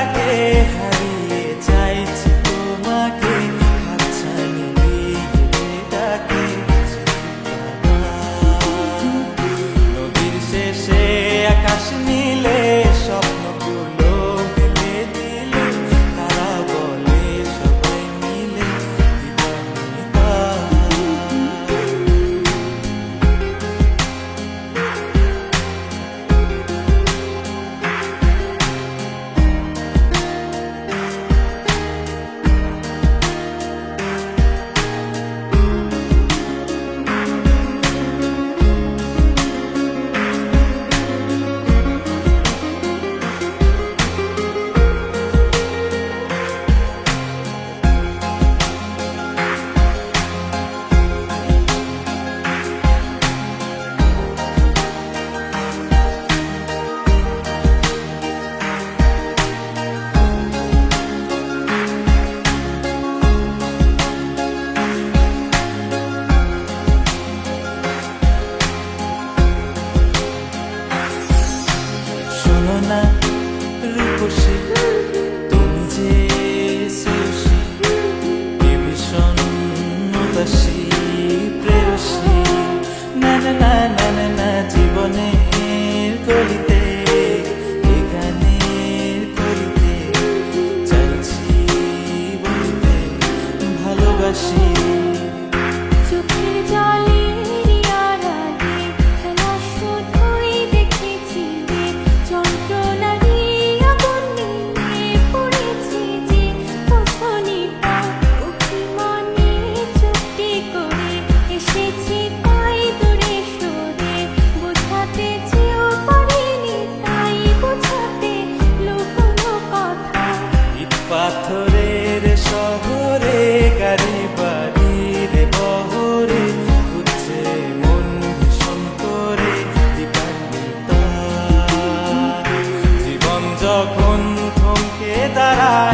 ডাকে হারিয়ে চাইছি তোমাকে, হাতছানি দিয়ে ডাকে নদীর শেষে আকাশ নীলে স্বপ্নগুলো মেলে দিলে, তারা বলে সবাই মিলে দিবানিতা। শোনো না রূপসী, তুমি যে শ্রেয়সী, কে ভীষণ উদাসী প্রেয়সী, না না না না না না জীবনের গলিতে এ গানের কলিতে চাইছি বলতে ভালোবাসি। চোখের জলের আড়ালে খেলা শুধুই দেখেছি যে, যন্ত্রণারই আগুন নিয়ে পড়েছি যে, বোঝনি তা অভিমানে চুক্তি করে এসেছি তাই দূরে সরে, বোঝাতে চেয়েও পারিনি তাই বোঝাতে লুকোনো কথা। ইট পাথরের শহরে গাড়ি বাড়ির বহরে খুঁজছে মন ভীষণ করে দিবানিতা। জীবন যখন থমকে দাঁড়ায়